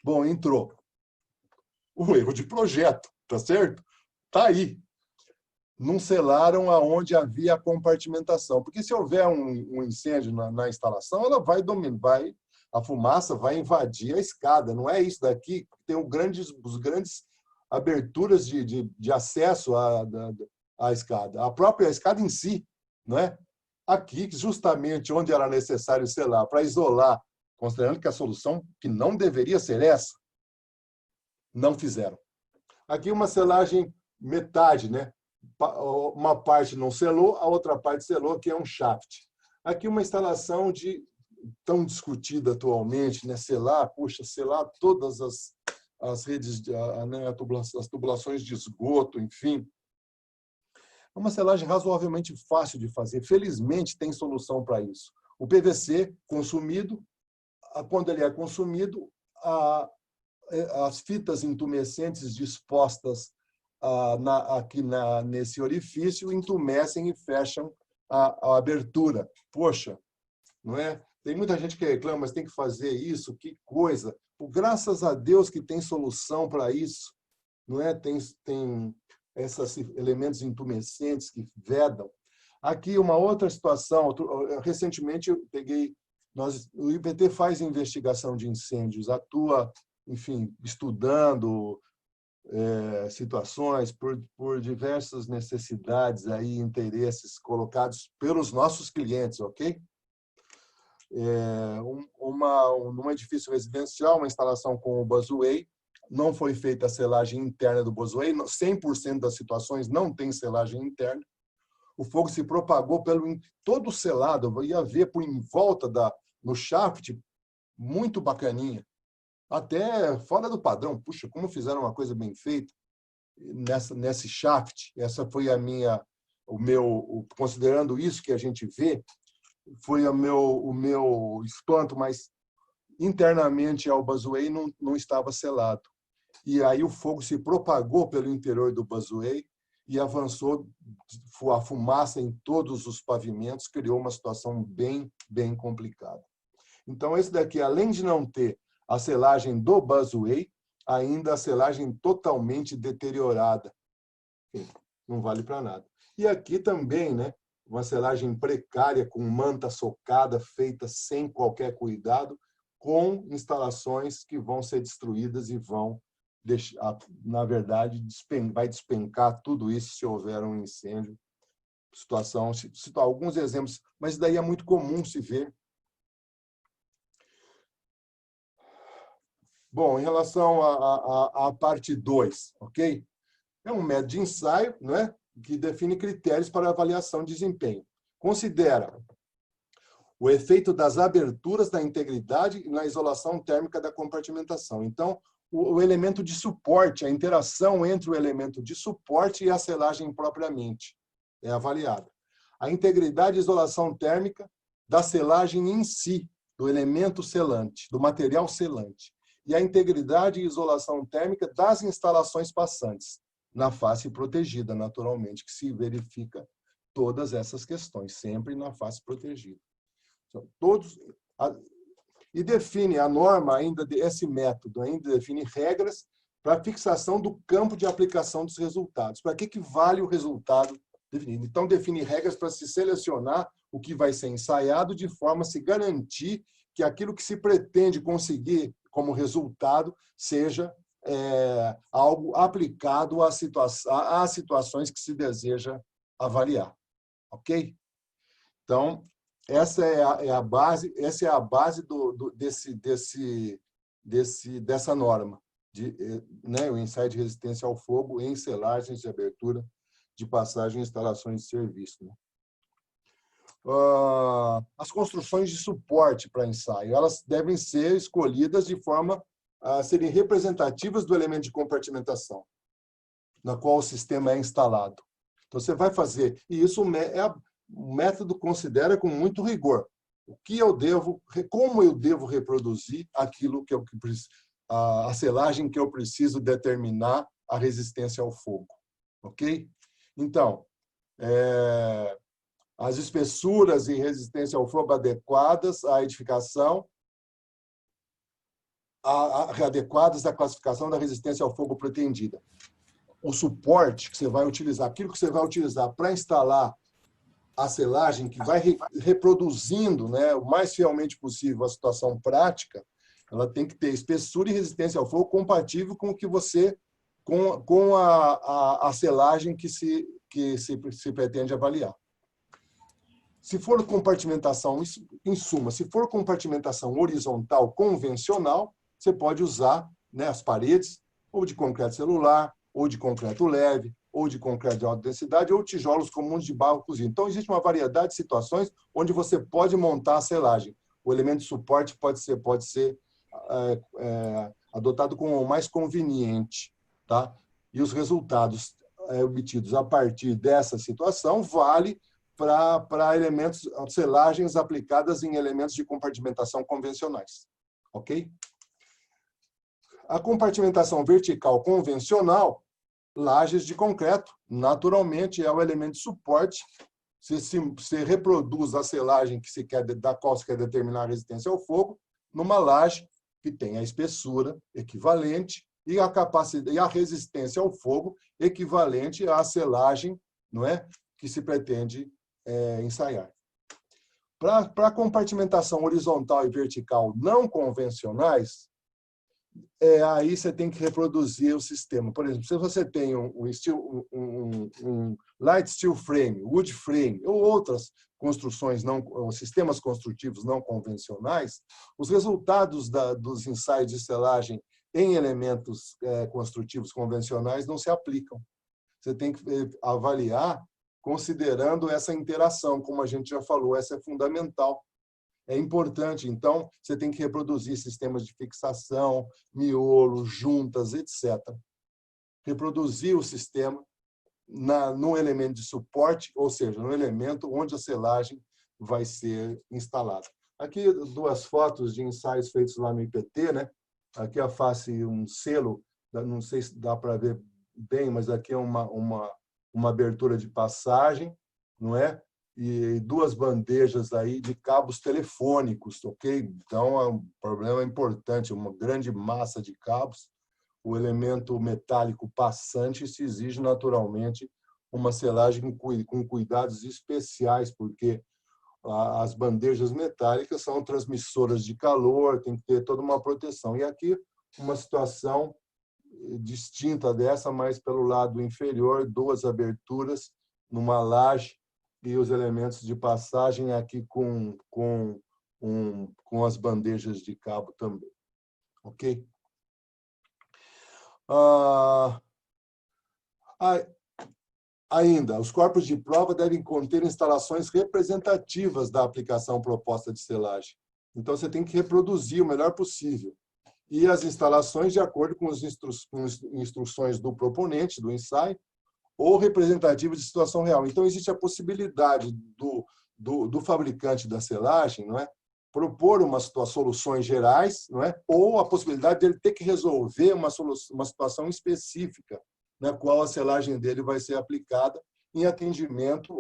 Bom, entrou. O erro de projeto, tá certo? Tá aí. Não selaram aonde havia a compartimentação, porque se houver um incêndio na instalação, ela vai dominar, a fumaça vai invadir a escada. Não é isso daqui, tem os grandes aberturas de acesso à escada. A própria escada em si, não é? Aqui, justamente onde era necessário selar, para isolar, considerando que a solução que não deveria ser essa, não fizeram. Aqui uma selagem metade, né? Uma parte não selou, a outra parte selou, que é um shaft. Aqui uma instalação tão discutida atualmente, né? Selar todas as redes, né? As tubulações de esgoto, enfim. É uma selagem razoavelmente fácil de fazer. Felizmente, tem solução para isso. O PVC consumido, quando ele é consumido, as fitas intumescentes dispostas aqui nesse orifício entumecem e fecham a abertura. Poxa, não é? Tem muita gente que reclama, mas tem que fazer isso, que coisa. Graças a Deus que tem solução para isso, não é? Tem esses elementos intumescentes que vedam. Aqui uma outra situação, recentemente eu peguei, o IPT faz investigação de incêndios, atua, enfim, estudando situações por diversas necessidades aí, interesses colocados pelos nossos clientes, ok? Num edifício residencial, uma instalação com o busway, não foi feita a selagem interna do busway, 100% das situações não tem selagem interna. O fogo se propagou todo selado, ia ver por em volta no shaft, muito bacaninha. Até fora do padrão. Puxa, como fizeram uma coisa bem feita nesse shaft. Essa foi considerando isso que a gente vê, foi o meu espanto, mas internamente ao busway não estava selado. E aí o fogo se propagou pelo interior do busway e avançou a fumaça em todos os pavimentos, criou uma situação bem, bem complicada. Então, esse daqui, além de não ter a selagem do busway, ainda a selagem totalmente deteriorada. Não vale para nada. E aqui também, né, uma selagem precária, com manta socada, feita sem qualquer cuidado, com instalações que vão ser destruídas e vão deixar, na verdade, vai despencar tudo isso se houver um incêndio. Situação, citar alguns exemplos, mas daí é muito comum se ver. Bom, em relação à parte 2, ok? É um método de ensaio, não é? Que define critérios para avaliação de desempenho. Considera o efeito das aberturas na integridade e na isolação térmica da compartimentação. Então, o elemento de suporte, a interação entre o elemento de suporte e a selagem propriamente é avaliada. A integridade e isolação térmica da selagem em si, do elemento selante, do material selante. E a integridade e isolação térmica das instalações passantes, na face protegida, naturalmente, que se verifica todas essas questões, sempre na face protegida. Então, e define a norma, esse método ainda define regras para a fixação do campo de aplicação dos resultados. Para que vale o resultado definido? Então, define regras para se selecionar o que vai ser ensaiado de forma a se garantir que aquilo que se pretende conseguir como resultado seja algo aplicado às situações que se deseja avaliar. Ok? Então, essa é a base dessa norma, né, o ensaio de resistência ao fogo em selagens de abertura de passagem em instalações de serviço. Né? As construções de suporte para ensaio, elas devem ser escolhidas de forma a serem representativas do elemento de compartimentação, na qual o sistema é instalado. Então, você vai fazer, e isso o método considera com muito rigor. Como eu devo reproduzir aquilo que eu preciso. a selagem que eu preciso determinar a resistência ao fogo. Ok? Então, as espessuras e resistência ao fogo adequadas à edificação, adequadas à classificação da resistência ao fogo pretendida. O suporte que você vai utilizar, aquilo que você vai utilizar para instalar a selagem, que vai reproduzindo, né, o mais fielmente possível a situação prática, ela tem que ter espessura e resistência ao fogo compatível com o que você, com a selagem que se pretende avaliar. Se for compartimentação, em suma, se for compartimentação horizontal convencional, você pode usar, né, as paredes ou de concreto celular, ou de concreto leve, ou de concreto de alta densidade, ou tijolos comuns de barro cozido. Então, existe uma variedade de situações onde você pode montar a selagem. O elemento de suporte pode ser adotado como o mais conveniente, tá? E os resultados obtidos a partir dessa situação vale para elementos, selagens aplicadas em elementos de compartimentação convencionais. Ok? A compartimentação vertical convencional, lajes de concreto, naturalmente é o elemento de suporte. Você reproduz a selagem da qual você quer determinar a resistência ao fogo numa laje que tem a espessura equivalente e a capacidade e a resistência ao fogo equivalente à selagem, não é, que se pretende ensaiar. Para compartimentação horizontal e vertical não convencionais, aí você tem que reproduzir o sistema. Por exemplo, se você tem um light steel frame, wood frame ou outras construções, sistemas construtivos não convencionais, os resultados dos ensaios de selagem em elementos construtivos convencionais não se aplicam. Você tem que avaliar considerando essa interação, como a gente já falou, essa é fundamental. É importante, então, você tem que reproduzir sistemas de fixação, miolo, juntas, etc. Reproduzir o sistema no elemento de suporte, ou seja, no elemento onde a selagem vai ser instalada. Aqui, duas fotos de ensaios feitos lá no IPT, né? Aqui a face, um selo, não sei se dá para ver bem, mas aqui é uma abertura de passagem, não é? E duas bandejas aí de cabos telefônicos, ok? Então, é um problema importante, uma grande massa de cabos. O elemento metálico passante se exige naturalmente uma selagem com cuidados especiais, porque as bandejas metálicas são transmissoras de calor, tem que ter toda uma proteção. E aqui, uma situação distinta dessa, mas pelo lado inferior, duas aberturas numa laje e os elementos de passagem aqui com as bandejas de cabo também. Ok? Ainda, os corpos de prova devem conter instalações representativas da aplicação proposta de selagem. Então, você tem que reproduzir o melhor possível. E as instalações de acordo com as instruções do proponente, do ensaio, ou representativas de situação real. Então, existe a possibilidade do fabricante da selagem, não é, propor soluções gerais, não é, ou a possibilidade de ele ter que resolver uma situação específica, na qual a selagem dele vai ser aplicada em atendimento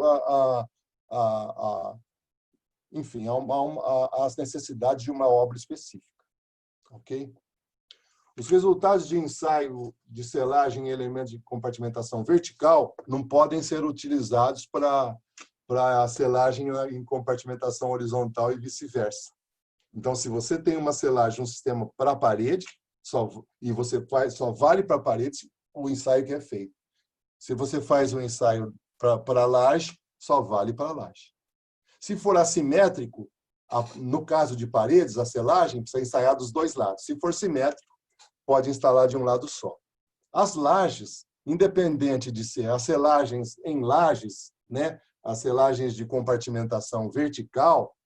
enfim, às necessidades de uma obra específica. Ok? Os resultados de ensaio de selagem em elementos de compartimentação vertical não podem ser utilizados para a selagem em compartimentação horizontal e vice-versa. Então, se você tem uma selagem, um sistema para a parede, e você só vale para a parede o ensaio que é feito. Se você faz um ensaio para a laje, só vale para a laje. Se for assimétrico, no caso de paredes, a selagem precisa ensaiar dos dois lados. Se for simétrico, pode instalar de um lado só. As lajes, independente de ser as selagens em lajes, né, as selagens de compartimentação vertical,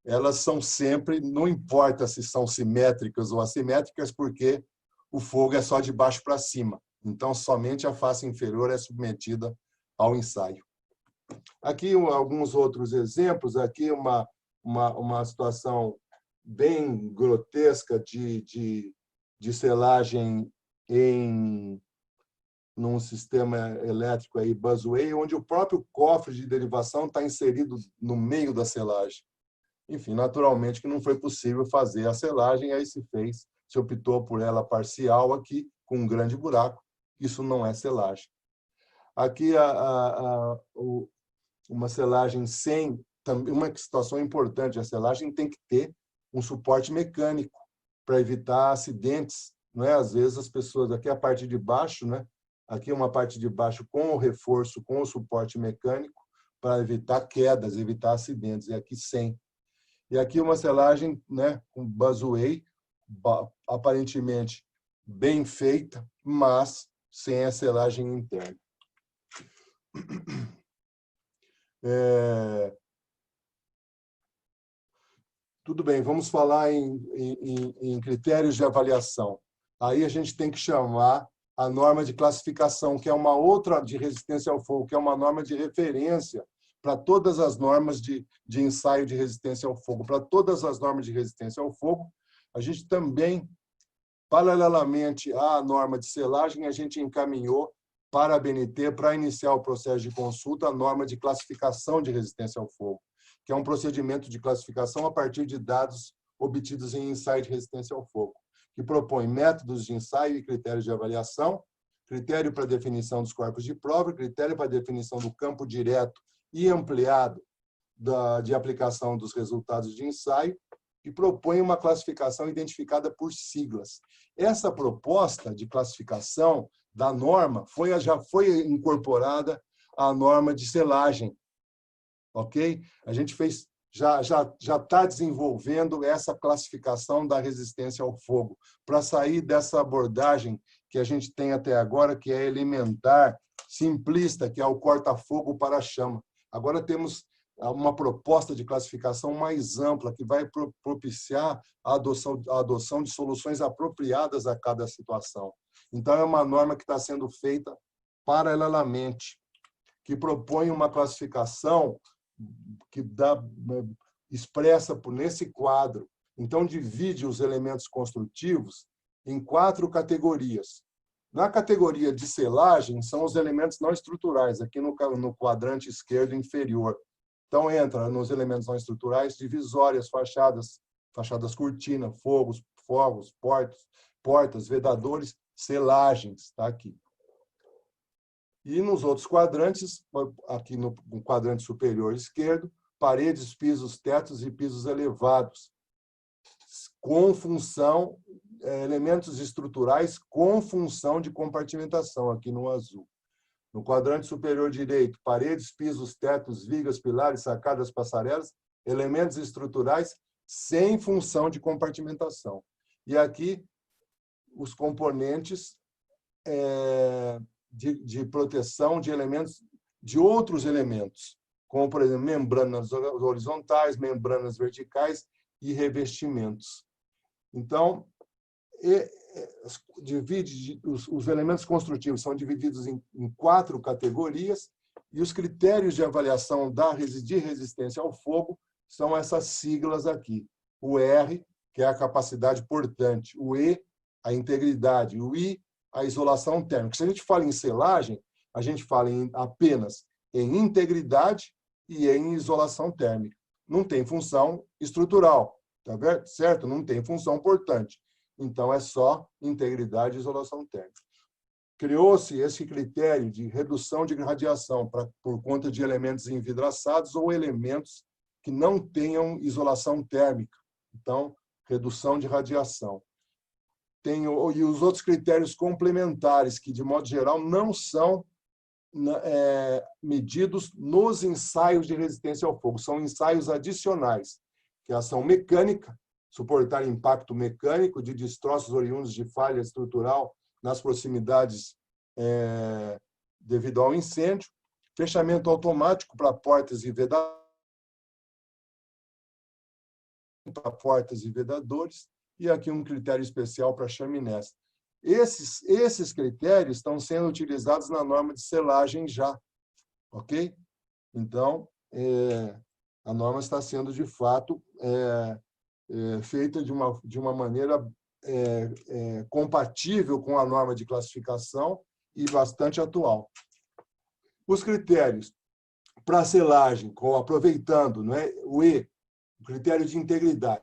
elas são sempre, não importa se são simétricas ou assimétricas, porque o fogo é só de baixo para cima. Então, somente a face inferior é submetida ao ensaio. Aqui alguns outros exemplos. Aqui uma situação bem grotesca de de selagem num sistema elétrico aí, busway, onde o próprio cofre de derivação está inserido no meio da selagem. Enfim, naturalmente que não foi possível fazer a selagem, aí se optou por ela parcial aqui, com um grande buraco. Isso não é selagem. Aqui, uma selagem sem... Uma situação importante, a selagem tem que ter um suporte mecânico para evitar acidentes. Não é? Às vezes, as pessoas... Aqui a parte de baixo, né? Aqui uma parte de baixo com o reforço, com o suporte mecânico, para evitar quedas, evitar acidentes. E aqui sem. E aqui uma selagem, né, com busway, aparentemente bem feita, mas sem a selagem interna. Tudo bem, vamos falar em critérios de avaliação. Aí a gente tem que chamar a norma de classificação, que é uma outra de resistência ao fogo, que é uma norma de referência para todas as normas de ensaio de resistência ao fogo. Para todas as normas de resistência ao fogo, a gente também, paralelamente à norma de selagem, a gente encaminhou para a ABNT, para iniciar o processo de consulta, a norma de classificação de resistência ao fogo, que é um procedimento de classificação a partir de dados obtidos em ensaio de resistência ao fogo, que propõe métodos de ensaio e critérios de avaliação, critério para definição dos corpos de prova, critério para definição do campo direto e ampliado de aplicação dos resultados de ensaio, e propõe uma classificação identificada por siglas. Essa proposta de classificação da norma já foi incorporada à norma de selagem, ok? A gente já está desenvolvendo essa classificação da resistência ao fogo, para sair dessa abordagem que a gente tem até agora, que é elementar, simplista, que é o corta-fogo para a chama. Agora temos uma proposta de classificação mais ampla, que vai propiciar a adoção de soluções apropriadas a cada situação. Então, é uma norma que está sendo feita paralelamente, que propõe uma classificação que expressa nesse quadro. Então, divide os elementos construtivos em 4 categorias. Na categoria de selagem, são os elementos não estruturais, aqui no quadrante esquerdo inferior. Então, entra nos elementos não estruturais, divisórias, fachadas cortina, fogos, portas, vedadores, selagens, está aqui. E nos outros quadrantes, aqui no quadrante superior esquerdo, paredes, pisos, tetos e pisos elevados, com função, elementos estruturais com função de compartimentação, aqui no azul. No quadrante superior direito, paredes, pisos, tetos, vigas, pilares, sacadas, passarelas, elementos estruturais sem função de compartimentação. E aqui, os componentes de proteção de elementos, de outros elementos, como, por exemplo, membranas horizontais, membranas verticais e revestimentos. Então, os elementos construtivos são divididos em 4 categorias, e os critérios de avaliação de resistência ao fogo são essas siglas aqui. O R, que é a capacidade portante, o E, a integridade, o I, a isolação térmica. Se a gente fala em selagem, a gente fala apenas em integridade e em isolação térmica. Não tem função estrutural, tá certo? Não tem função portante. Então, é só integridade e isolação térmica. Criou-se esse critério de redução de radiação por conta de elementos envidraçados ou elementos que não tenham isolação térmica. Então, redução de radiação. E os outros critérios complementares, que, de modo geral, não são medidos nos ensaios de resistência ao fogo. São ensaios adicionais, que é a ação mecânica, suportar impacto mecânico de destroços oriundos de falha estrutural nas proximidades devido ao incêndio, fechamento automático para portas e vedadores, e aqui um critério especial para chaminés. Esses critérios estão sendo utilizados na norma de selagem já, ok? Então, a norma está sendo, de fato, feita de uma maneira compatível com a norma de classificação e bastante atual. Os critérios para a selagem, aproveitando, não é, o critério de integridade,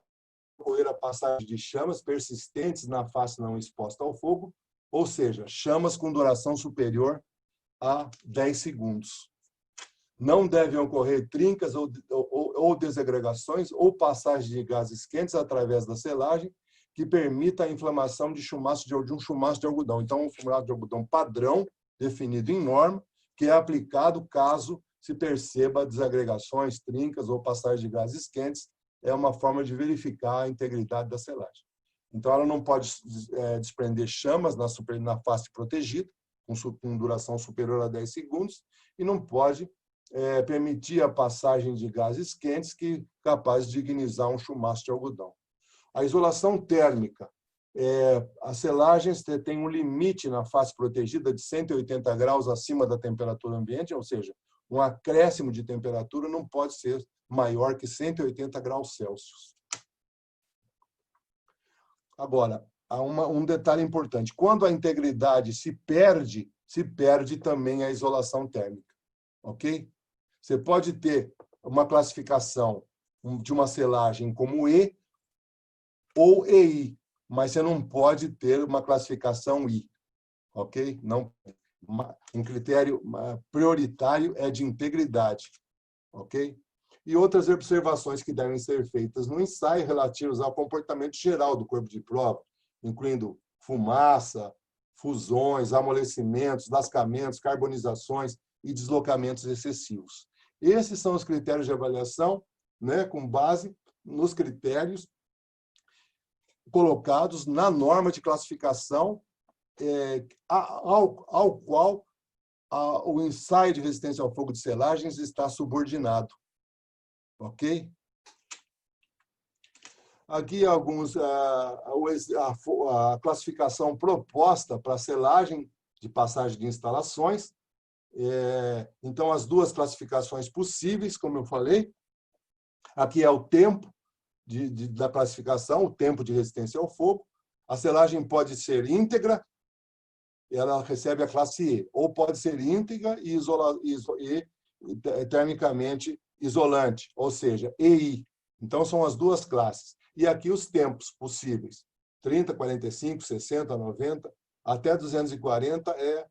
ocorrer a passagem de chamas persistentes na face não exposta ao fogo, ou seja, chamas com duração superior a 10 segundos. Não devem ocorrer trincas ou desagregações ou passagem de gases quentes através da selagem que permita a inflamação de um chumaço de algodão. Então, um chumaço de algodão padrão, definido em norma, que é aplicado caso se perceba desagregações, trincas ou passagem de gases quentes, é uma forma de verificar a integridade da selagem. Então, ela não pode desprender chamas na face protegida, com duração superior a 10 segundos, e não pode permitir a passagem de gases quentes que capazes de ignizar um chumaço de algodão. A isolação térmica. As selagens têm um limite na face protegida de 180 graus acima da temperatura ambiente, ou seja, um acréscimo de temperatura não pode ser maior que 180 graus Celsius. Agora, há um detalhe importante. Quando a integridade se perde também a isolação térmica. Ok? Você pode ter uma classificação de uma selagem como E ou EI, mas você não pode ter uma classificação I. Ok? Não, um critério prioritário é de integridade. Ok? E outras observações que devem ser feitas no ensaio relativas ao comportamento geral do corpo de prova, incluindo fumaça, fusões, amolecimentos, lascamentos, carbonizações e deslocamentos excessivos. Esses são os critérios de avaliação, né, com base nos critérios colocados na norma de classificação ao qual o ensaio de resistência ao fogo de selagens está subordinado. Ok? Aqui alguns a classificação proposta para selagem de passagem de instalações. Então, as duas classificações possíveis, como eu falei. Aqui é o tempo da classificação, o tempo de resistência ao fogo. A selagem pode ser íntegra, ela recebe a classe E, ou pode ser íntegra e termicamente isolante, ou seja, EI. Então, são as duas classes. E aqui os tempos possíveis. 30, 45, 60, 90, até 240 é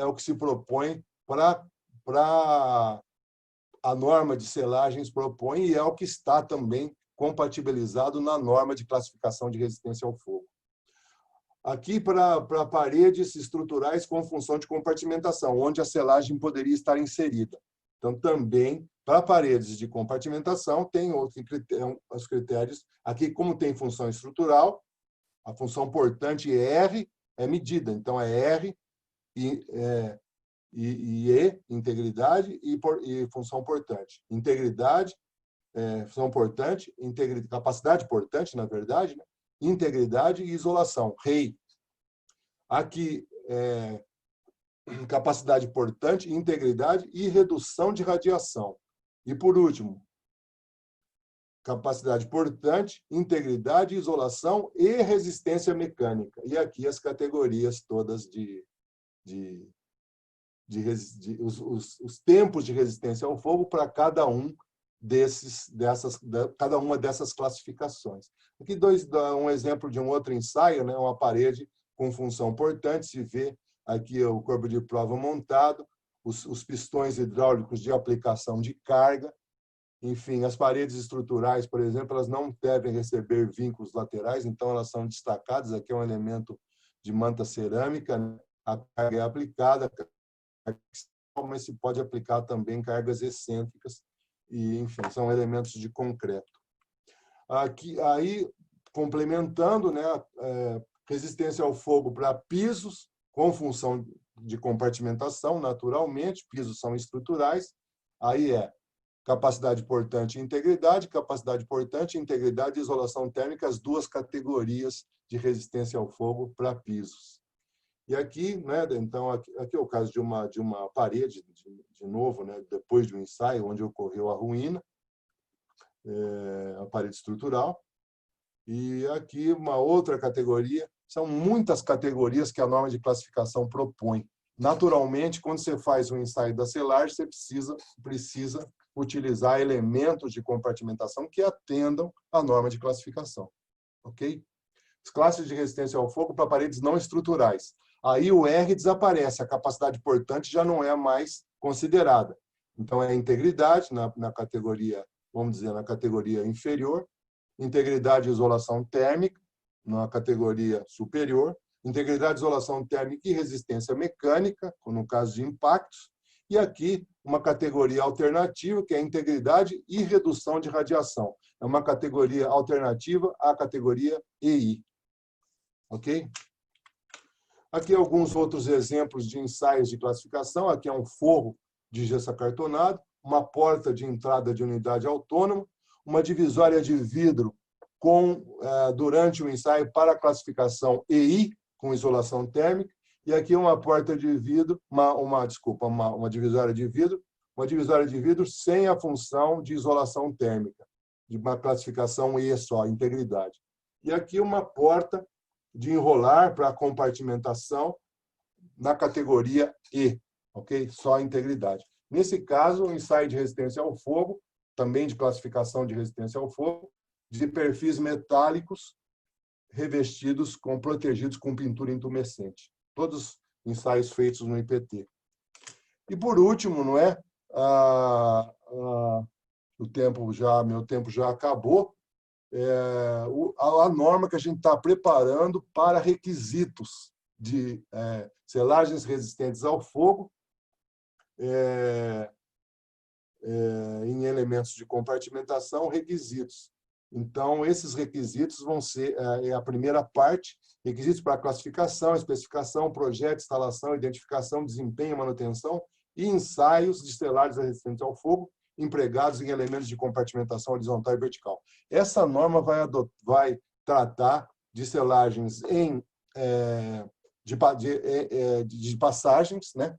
o que se propõe para a norma de selagens propõe e é o que está também compatibilizado na norma de classificação de resistência ao fogo. Aqui para paredes estruturais com função de compartimentação, onde a selagem poderia estar inserida. Então, também, para paredes de compartimentação, tem os critérios. Aqui, como tem função estrutural, a função portante R é medida. Então, é R e E, integridade e função portante. Integridade, função portante, capacidade portante, na verdade, né? Integridade e isolação, REI. Aqui, capacidade portante, integridade e redução de radiação. E, por último, capacidade portante, integridade, isolação e resistência mecânica. E aqui as categorias todas os tempos de resistência ao fogo para cada cada uma dessas classificações. Aqui um exemplo de um outro ensaio, né, uma parede com função portante, se vê aqui o corpo de prova montado, os pistões hidráulicos de aplicação de carga, enfim, as paredes estruturais, por exemplo, elas não devem receber vínculos laterais, então elas são destacadas, aqui é um elemento de manta cerâmica, né? A carga é aplicada, mas se pode aplicar também cargas excêntricas, e, enfim, são elementos de concreto. Aqui, aí, complementando, né, resistência ao fogo para pisos, com função de compartimentação, naturalmente, pisos são estruturais, aí capacidade portante e integridade, integridade e isolação térmica, as duas categorias de resistência ao fogo para pisos. E aqui, né, então, aqui é o caso de uma parede, de novo, né, depois de um ensaio onde ocorreu a ruína, a parede estrutural. E aqui uma outra categoria. São muitas categorias que a norma de classificação propõe. Naturalmente, quando você faz um ensaio da selagem, você precisa utilizar elementos de compartimentação que atendam à norma de classificação. Ok? As classes de resistência ao fogo para paredes não estruturais. Aí o R desaparece, a capacidade portante já não é mais considerada. Então, é integridade na categoria, vamos dizer, na categoria inferior, integridade e isolação térmica, na categoria superior, integridade, isolação térmica e resistência mecânica, no caso de impactos, e aqui uma categoria alternativa, que é integridade e redução de radiação. É uma categoria alternativa à categoria EI. Ok? Aqui alguns outros exemplos de ensaios de classificação. Aqui é um forro de gesso acartonado, uma porta de entrada de unidade autônoma, uma divisória de vidro durante o ensaio para a classificação EI, com isolação térmica, e aqui uma porta de vidro, uma divisória de vidro sem a função de isolação térmica, de uma classificação E só, integridade. E aqui uma porta de enrolar para compartimentação na categoria E, ok? Só integridade. Nesse caso, o ensaio de resistência ao fogo, também de classificação de resistência ao fogo, de perfis metálicos revestidos, protegidos com pintura intumescente. Todos ensaios feitos no IPT. E, por último, não é? Meu tempo já acabou. A norma que a gente está preparando para requisitos de selagens resistentes ao fogo em elementos de compartimentação, requisitos. Então, esses requisitos vão ser a primeira parte, requisitos para classificação, especificação, projeto, instalação, identificação, desempenho, manutenção e ensaios de selagens resistentes ao fogo, empregados em elementos de compartimentação horizontal e vertical. Essa norma vai tratar de selagens de passagens, né?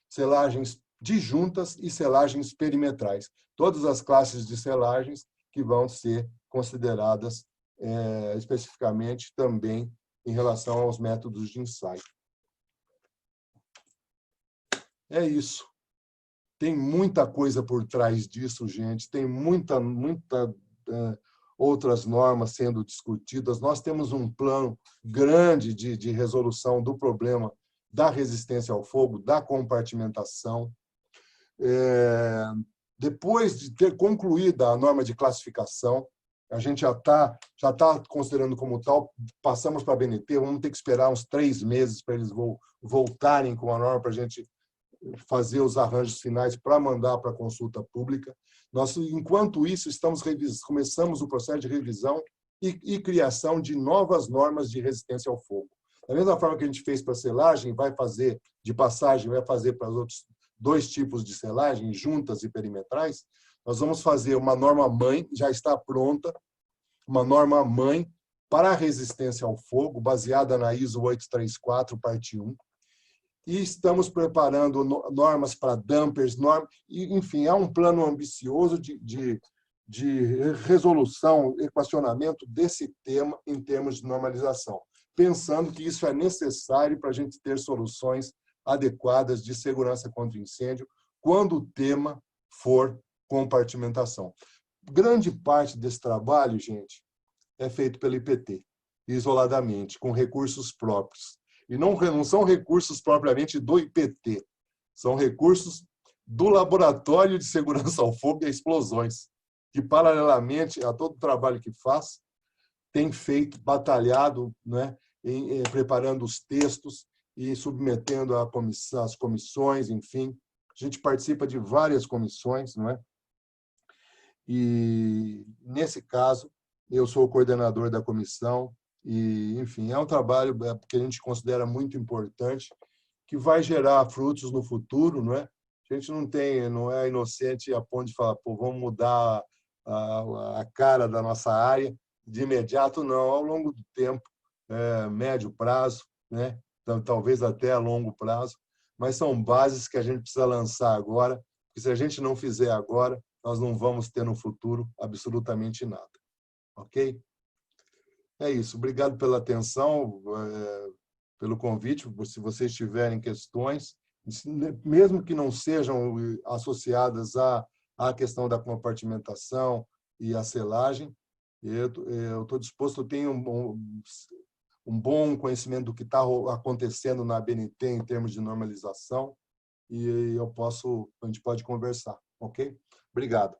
Selagens disjuntas e selagens perimetrais. Todas as classes de selagens que vão ser consideradas especificamente também em relação aos métodos de ensaio. É isso. Tem muita coisa por trás disso, gente. Tem muita outras normas sendo discutidas. Nós temos um plano grande de resolução do problema da resistência ao fogo, da compartimentação. Depois de ter concluída a norma de classificação, a gente já está considerando como tal, passamos para a BNT, vamos ter que esperar uns 3 meses para eles voltarem com a norma para a gente fazer os arranjos finais para mandar para a consulta pública. Nós, enquanto isso, começamos o processo de revisão e criação de novas normas de resistência ao fogo. Da mesma forma que a gente fez para a selagem, vai fazer de passagem, vai fazer para os outros 2 tipos de selagem, juntas e perimetrais, nós vamos fazer uma norma-mãe, já está pronta, uma norma-mãe para a resistência ao fogo, baseada na ISO 834, parte 1, e estamos preparando normas para dampers, enfim, há um plano ambicioso de resolução, equacionamento desse tema em termos de normalização, pensando que isso é necessário para a gente ter soluções adequadas de segurança contra incêndio quando o tema for compartimentação. Grande parte desse trabalho, gente, é feito pelo IPT, isoladamente, com recursos próprios. E não são recursos propriamente do IPT, são recursos do Laboratório de Segurança ao Fogo e Explosões, que, paralelamente a todo o trabalho que faz, tem feito, batalhado, né, preparando os textos e submetendo às comissões, enfim. A gente participa de várias comissões, não é? E, nesse caso, eu sou o coordenador da comissão, e, enfim, é um trabalho que a gente considera muito importante, que vai gerar frutos no futuro, não é? A gente não é inocente a ponto de falar, pô, vamos mudar a cara da nossa área de imediato, não, ao longo do tempo, médio prazo, né? Então, talvez até a longo prazo, mas são bases que a gente precisa lançar agora, porque se a gente não fizer agora, nós não vamos ter no futuro absolutamente nada. Ok? É isso. Obrigado pela atenção, pelo convite. Se vocês tiverem questões, mesmo que não sejam associadas à questão da compartimentação e à selagem, eu estou disposto, eu tenho um bom conhecimento do que está acontecendo na ABNT em termos de normalização e a gente pode conversar, ok? Obrigado.